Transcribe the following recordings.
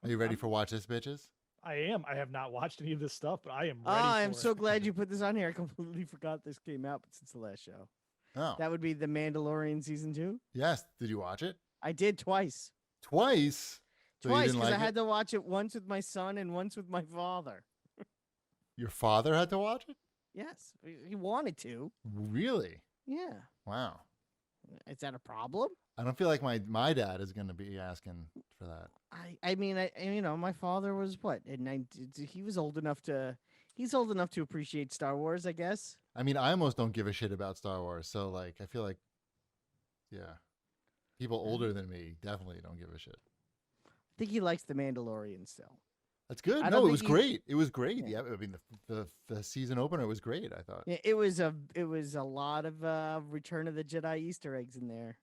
Are you ready for Watch This, bitches? I am. I have not watched any of this stuff, but I am Oh, ready I'm for so it. glad you put this on here. I completely forgot this came out since the last show. Oh, That would be The Mandalorian season 2. yes. Did you watch it? I did twice. Twice? So you Twice, didn't because like I had it? to watch it once with my son and once with my father. Your father had to watch it? Yes, he wanted to. Really? Yeah. Wow. Is that a problem? I don't feel like my dad is going to be asking for that. I mean, my father was what? He was old enough to. He's old enough to appreciate Star Wars, I guess. I mean, I almost don't give a shit about Star Wars. So, like, I feel like, yeah, people older than me definitely don't give a shit. I think he likes The Mandalorian still. That's good. I No, don't it was think he- great. It was great. Yeah. Yeah, I mean, the season opener was great, I thought. Yeah, it was a lot of Return of the Jedi Easter eggs in there.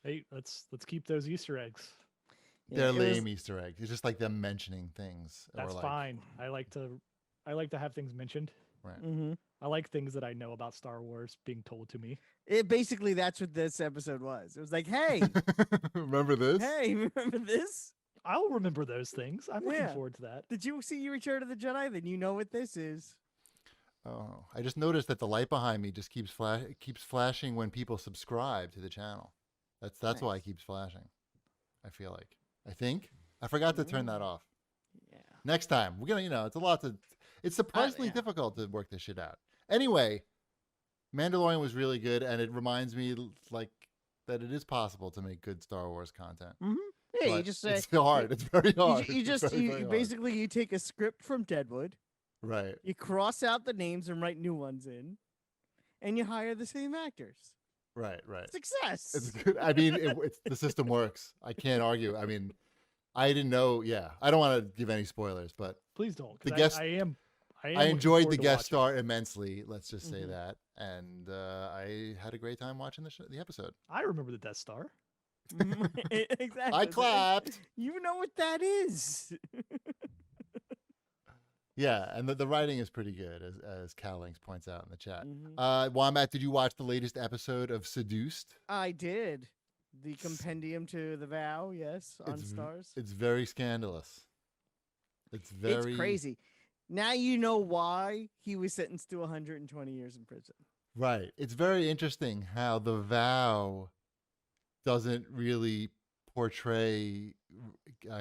Hey, let's keep those Easter eggs. Yeah, They're it was- lame Easter eggs. It's just like them mentioning things. or That's like, fine. I like to have things mentioned. Right. Mm-hmm. I like things that I know about Star Wars being told to me. It basically that's what this episode was. It was like, hey, Remember this? hey, remember this? I'll remember those things. I'm looking Yeah. forward to that. Did you see Return of the Jedi? Then you know what this is. Oh, I just noticed that the light behind me just keeps flashing when people subscribe to the channel. That's why it Nice. keeps flashing. I feel like. I think I forgot to turn that off. Yeah. Next time we're gonna, it's a lot to. It's surprisingly yeah. difficult to work this shit out. Anyway, Mandalorian was really good, and it reminds me like that it is possible to make good Star Wars content. Mm-hmm. Yeah, you But just it's hard. It's very hard. You It's just very, you, very you hard. basically you take a script from Deadwood, Right. you cross out the names and write new ones in, and you hire the same actors. Right. Right. Success. It's good. I mean, it's the system works. I can't argue. I mean, I didn't know. Yeah, I don't want to give any spoilers, but Please don't. 'Cause The guest- I am I looking enjoyed forward the to guest watching star immensely. Let's just say Mhm. that, and I had a great time watching the episode. it. I remember the Death Star. Exactly. I clapped. You know what that is. Yeah, and the writing is pretty good, as Cal Links points out in the chat. Mhm. Wombat, did you watch the latest episode of Seduced? I did. The compendium to the vow, yes, on It's v- Stars. It's very scandalous. It's very It's crazy. Now you know why he was sentenced to 120 years in prison. Right. It's very interesting how the vow doesn't really portray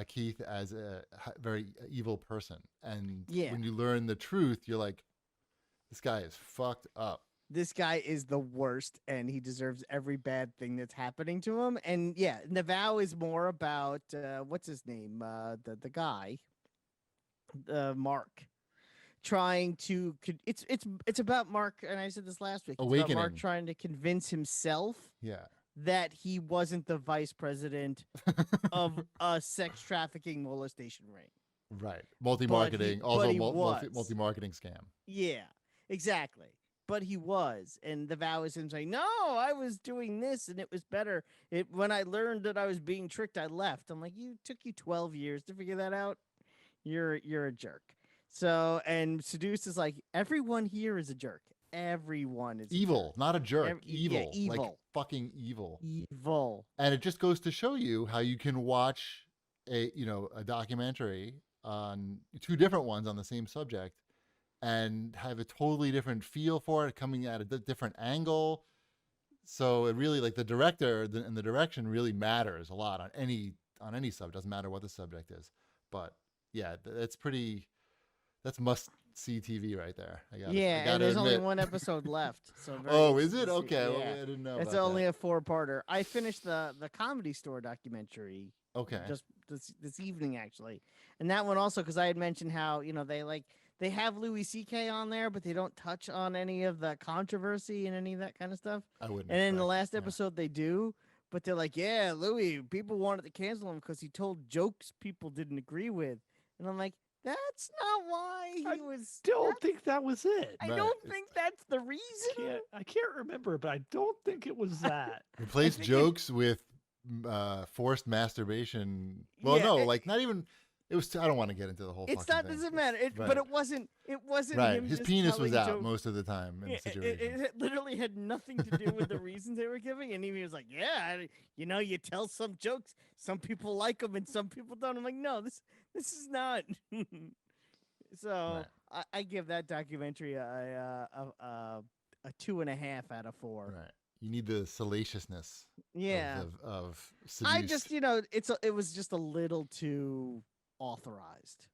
Keith as a very evil person. And Yeah. when you learn the truth, you're like, this guy is fucked up. This guy is the worst, and he deserves every bad thing that's happening to him. And yeah, the vow is more about what's his name, the guy, Mark, trying to. It's about Mark, and I said this last week. It's about Mark Awakening. trying to convince himself Yeah. that he wasn't the vice president of a sex trafficking molestation ring. Right. Multi-marketing. Also he was. multi-marketing scam. Yeah, exactly. But he was, and the vow is him saying, "No, I was doing this, and it was better. When I learned that I was being tricked, I left." I'm like, "You took you 12 years to figure that out. You're a jerk." So, and Seduce is like, "Everyone here is a jerk. Everyone is a Evil, not a jerk. Yeah, Evil. Like evil. fucking evil. evil." And it just goes to show you how you can watch a documentary on two different ones on the same subject and have a totally different feel for it, coming at a different angle. So it really, like, the director and the direction really matters a lot on any subject. Doesn't matter what the subject is. But yeah, that's must see TV right there. I Yeah, gotta and there's only admit. one episode left. So I'm very Oh, is interested it? to see- Okay, well, yeah. I didn't know. It's about only that. a 4-parter. I finished the Comedy Store documentary Okay. just this evening actually, and that one also because I had mentioned how they have Louis C.K. on there, but they don't touch on any of the controversy and any of that kind of stuff. I wouldn't. And in the expect, last yeah. episode they do, but they're like, yeah, Louis, people wanted to cancel him because he told jokes people didn't agree with, and I'm like, that's not why he was. Don't think that was it. I Right. don't think that's the reason. I can't remember, but I don't think it was that. Replace think jokes with forced masturbation. Well, Yeah, no, like not even. It was. I don't want to get into the whole. It's fucking not. thing. Doesn't matter. Right. But it wasn't. It wasn't Right. him. His just penis was telling out jokes. most of the time in the It, situation. it literally had nothing to do with the reasons they were giving, and he was like, "Yeah, you tell some jokes, some people like them, and some people don't." I'm like, "No, this is not." So I give that documentary a 2.5 out of 4. Right. You need the salaciousness. Yeah, Of I seduced. just it was just a little too authorized.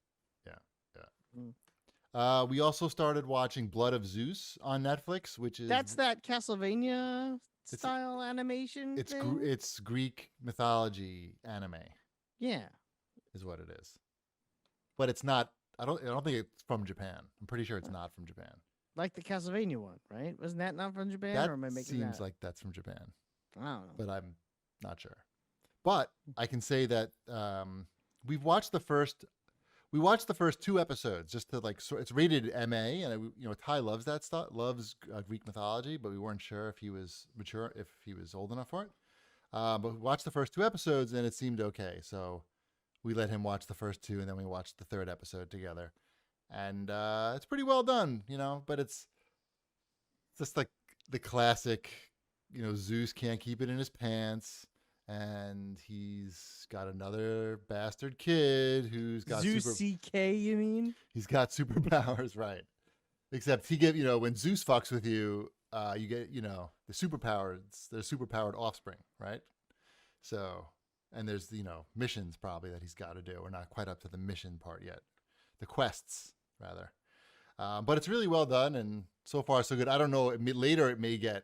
We also started watching Blood of Zeus on Netflix, which is That's that Castlevania style animation it's thing. it's Greek mythology anime Yeah, is what it is, but it's not. I don't think it's from Japan. I'm pretty sure it's not from Japan. like the Castlevania one, right? Wasn't that not from Japan? That or am I making seems that? like that's from Japan, I don't know. but I'm not sure. But I can say that we watched the first 2 episodes just to it's rated MA, and Ty loves that stuff, loves Greek mythology, but we weren't sure if he was mature, if he was old enough for it. But we watched the first 2 episodes and it seemed okay, so we let him watch the first 2, and then we watched the 3rd episode together, and it's pretty well done, but it's just like the classic, Zeus can't keep it in his pants. And he's got another bastard kid who's got Zeus CK, you mean? He's got superpowers, right? Except when Zeus fucks with you, you get the superpowered, the superpowered offspring, right? So, and there's missions probably that he's got to do. We're not quite up to the mission part yet, the quests rather. But it's really well done, and so far so good. I don't know. Later it may get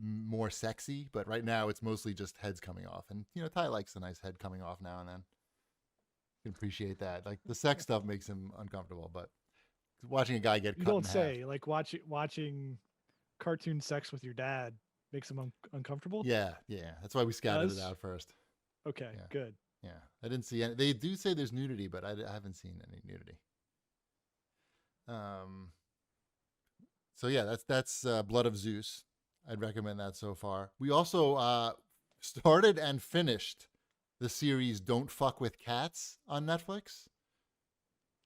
more sexy, but right now it's mostly just heads coming off, and Ty likes a nice head coming off now and then. You can appreciate that. Like the sex stuff makes him uncomfortable, but watching a guy get You cut don't in say. half, Like watching cartoon sex with your dad makes him uncomfortable. yeah, that's why we scouted Does? it out first. Okay, Yeah. good. Yeah, I didn't see any. They do say there's nudity, but I haven't seen any nudity. So yeah, that's Blood of Zeus. I'd recommend that so far. We also started and finished the series Don't Fuck with Cats on Netflix.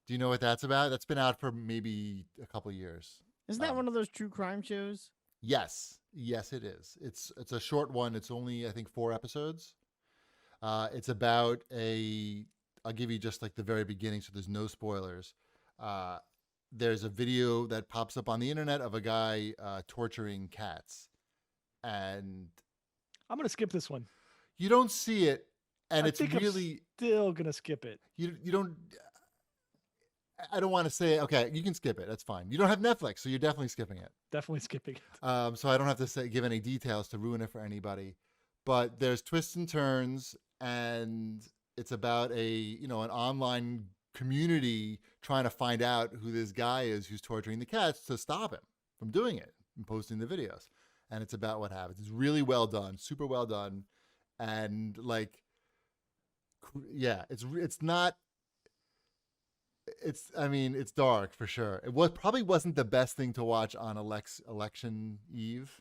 Do you know what that's about? That's been out for maybe a couple years. Isn't that one of those true crime shows? Yes, it is. It's a short one. It's only I think 4 episodes. It's about I'll give you just like the very beginning, so there's no spoilers. There's a video that pops up on the internet of a guy torturing cats, and I'm gonna skip this one. you don't see it, and I it's think really I'm still gonna skip it. you don't. I don't want to say okay. You can skip it. That's fine. You don't have Netflix, so you're definitely skipping it. Definitely skipping it. So I don't have to give any details to ruin it for anybody. But there's twists and turns, and it's about an online community trying to find out who this guy is who's torturing the cats to stop him from doing it and posting the videos. And it's about what happens. It's really well done, super well done, and it's not. It's dark for sure. It probably wasn't the best thing to watch on election eve.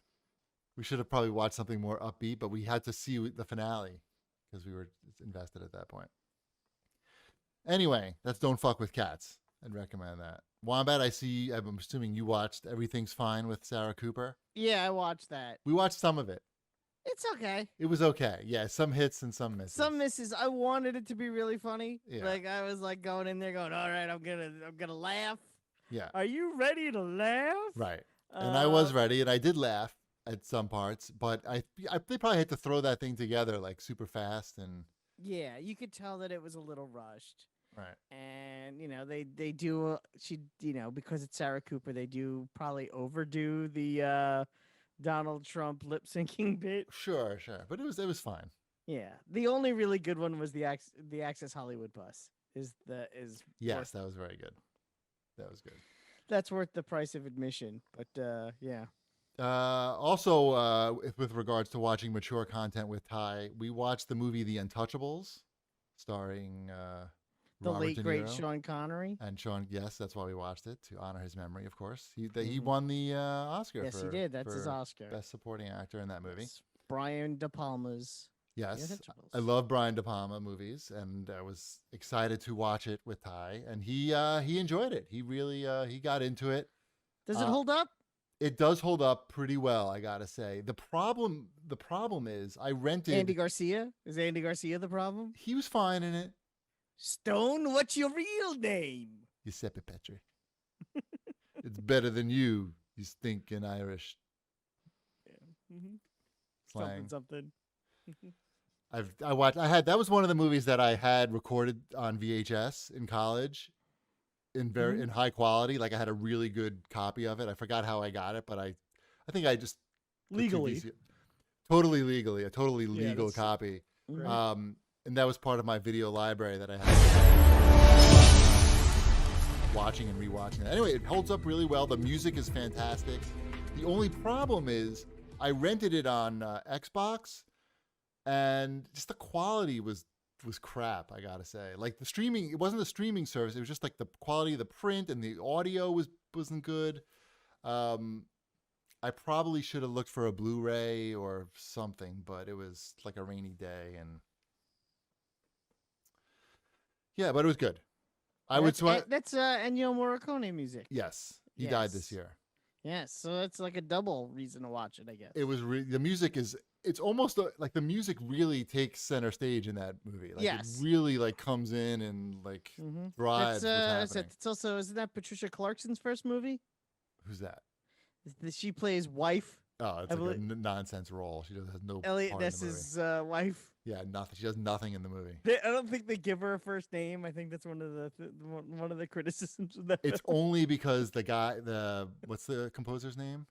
We should have probably watched something more upbeat, but we had to see the finale because we were invested at that point. Anyway, that's Don't Fuck with Cats. I'd recommend that. Wombat, I'm assuming you watched Everything's Fine with Sarah Cooper. Yeah, I watched that. We watched some of it. It's okay. It was okay. Yeah, some hits and some misses. Some misses. I wanted it to be really funny. Yeah. Like I was like going in there going, all right, I'm gonna laugh. Yeah. Are you ready to laugh? Right. And I was ready, and I did laugh at some parts, but they probably had to throw that thing together like super fast, and Yeah, you could tell that it was a little rushed. right. And they do because it's Sarah Cooper, they do probably overdo the Donald Trump lip syncing bit. Sure, but it was fine. Yeah, the only really good one was the Access Hollywood bus. Yes, that was very good. That was good. That's worth the price of admission. But yeah. Also, with regards to watching mature content with Ty, we watched the movie The Untouchables, starring The Robert late De great Niro Sean Connery. and Sean. Yes, that's why we watched it, to honor his memory, of course. He won the Oscar. Yes, for, he did. That's his for Oscar. Best Supporting Actor in that movie. It's Brian De Palma's Yes, Untouchables. I love Brian De Palma movies, and I was excited to watch it with Ty, and he enjoyed it. He really he got into it. Does it hold up? It does hold up pretty well, I gotta say. The problem is I rented. Andy Garcia? Is Andy Garcia the problem? He was fine in it. Stone, what's your real name? Giuseppe Petri. It's better than you stinking Irish Mm-hmm. slang. Something. That was one of the movies that I had recorded on VHS in college in high quality. Like I had a really good copy of it. I forgot how I got it, but I think I just put two Legally. totally legally, a totally Yeah, legal that's copy. great. And that was part of my video library that I had watching and rewatching it. Anyway, it holds up really well. The music is fantastic. The only problem is I rented it on Xbox, and just the quality was crap, I gotta say. Like the streaming, it wasn't a streaming service. It was just like the quality of the print and the audio wasn't good. I probably should have looked for a Blu-ray or something, but it was like a rainy day, and yeah, but it was good. That's Ennio Morricone music. Yes, he died this Yes. year. Yes, so that's like a double reason to watch it, I guess. It was the music is. It's almost like the music really takes center stage in that movie. Like Yes. it really like comes in and like drives what's happening. It's also, isn't that Patricia Clarkson's first movie? Who's that? She plays wife. Oh, it's I like a believe- nonsense role. She has no Elliot part in the movie. Ness's wife. Yeah, nothing. She does nothing in the movie. I don't think they give her a first name. I think that's one of the criticisms of that. It's only because what's the composer's name?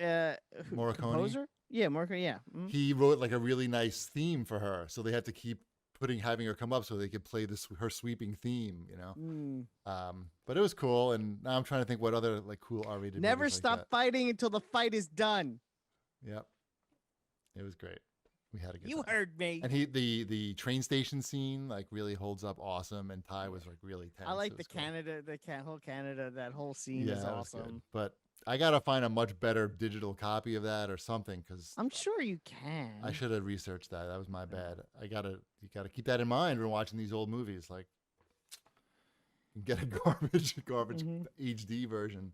Morricone? Composer? Yeah, Morricone. Yeah. Mhm. He wrote like a really nice theme for her, so they had to keep having her come up so they could play her sweeping theme. But it was cool, and now I'm trying to think what other like cool R-rated. Never movies like stop that. fighting until the fight is done. Yep, it was great. We had a good You time. heard me. And the train station scene like really holds up awesome, and Ty was like really tense. I like It the was cool. whole Canada. That whole scene is that was good. awesome. But I gotta find a much better digital copy of that or something, because I'm sure you can. I should have researched that. That was my bad. You gotta keep that in mind when watching these old movies. Like, you can get a garbage HD version.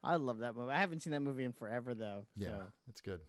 I love that movie. I haven't seen that movie in forever though. Yeah, so. it's good.